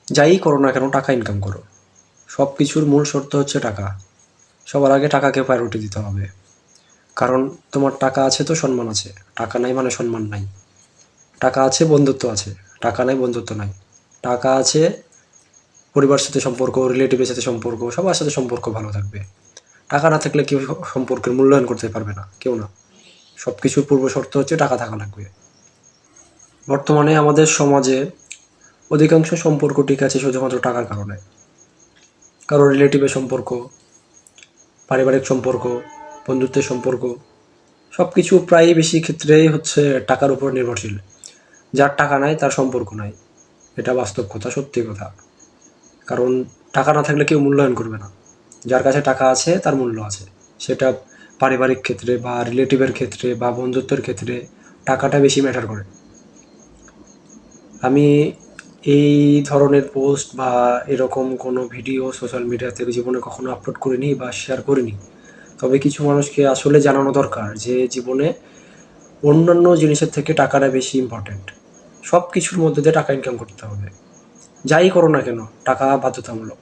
যাই করো না কেন টাকা ইনকাম করো। সব কিছুর মূল শর্ত হচ্ছে টাকা। সবার আগে টাকাকে প্রায়োরিটি দিতে হবে। কারণ তোমার টাকা আছে তো সম্মান আছে, টাকা নাই মানে সম্মান নাই। টাকা আছে বন্ধুত্ব আছে, টাকা নাই বন্ধুত্ব নাই। টাকা আছে পরিবারের সাথে সম্পর্ক, রিলেটিভের সাথে সম্পর্ক, সবার সাথে সম্পর্ক ভালো থাকবে। টাকা না থাকলে কেউ সম্পর্কের মূল্যায়ন করতে পারবে না, কেউ না। সব কিছুর পূর্ব শর্ত হচ্ছে টাকা থাকা লাগবে। বর্তমানে আমাদের সমাজে অধিকাংশ সম্পর্ক ঠিক আছে শুধুমাত্র টাকার কারণে। কারো রিলেটিভের সম্পর্ক, পারিবারিক সম্পর্ক, বন্ধুত্বের সম্পর্ক, সব কিছু প্রায় বেশি ক্ষেত্রেই হচ্ছে টাকার উপর নির্ভরশীল। যার টাকা নাই তার সম্পর্ক নাই, এটা বাস্তব কথা, সত্যি কথা। কারণ টাকা না থাকলে কেউ মূল্যায়ন করবে না। যার কাছে টাকা আছে তার মূল্য আছে। সেটা পারিবারিক ক্ষেত্রে বা রিলেটিভের ক্ষেত্রে বা বন্ধুত্বের ক্ষেত্রে টাকাটা বেশি ম্যাটার করে। আমি এই ধরনের পোস্ট বা এরকম কোনো ভিডিও সোশ্যাল মিডিয়াতে জীবনে কখনো আপলোড করিনি বা শেয়ার করিনি। তবে কিছু মানুষকে আসলে জানানো দরকার যে জীবনে অন্যান্য জিনিসের থেকে টাকাটা বেশি ইম্পর্ট্যান্ট। সব কিছুর মধ্যে দিয়ে টাকা ইনকাম করতে হবে। যাই করো না কেন টাকা বাধ্যতামূলক।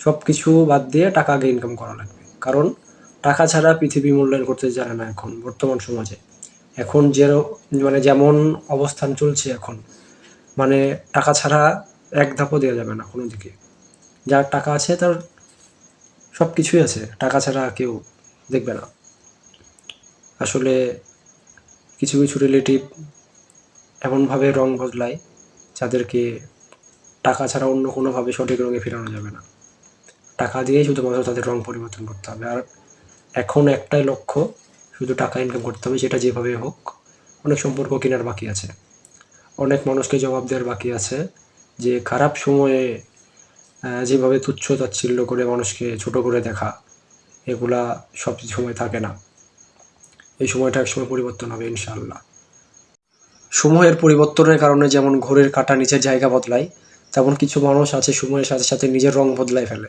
সব কিছু বাদ দিয়ে টাকা আগে ইনকাম করা লাগবে। কারণ টাকা ছাড়া পৃথিবী মূল্যায়ন করতে জানে না এখন বর্তমান সমাজে। এখন মানে যেমন অবস্থান চলছে এখন, মানে টাকা ছাড়া এক ধাপও দেওয়া যাবে না কোনো দিকে। যার টাকা আছে তার সব কিছুই আছে, টাকা ছাড়া কেউ দেখবে না। আসলে কিছু কিছু রিলেটিভ এমনভাবে রং বদলায় যাদেরকে টাকা ছাড়া অন্য কোনোভাবে সঠিক রঙে ফেরানো যাবে না। টাকা দিয়েই শুধুমাত্র তাদের রং পরিবর্তন করতে হবে। আর এখন একটাই লক্ষ্য, শুধু টাকা ইনকাম করতে হবে, সেটা যেভাবে হোক। অনেক সম্পর্ক কেনার বাকি আছে, অনেক মানুষকে জবাব দেওয়ার বাকি আছে। যে খারাপ সময়ে যেভাবে তুচ্ছ তাচ্ছিল্য করে মানুষকে ছোট করে দেখা, এগুলা সব সময় থাকে না। এই সময়টা একসময় পরিবর্তন হবে ইনশাআল্লাহ। সময়ের পরিবর্তনের কারণে যেমন ঘড়ির কাঁটা নিচের জায়গা বদলায়, তেমন কিছু মানুষ আছে সময়ের সাথে সাথে নিজের রং বদলায় ফেলে।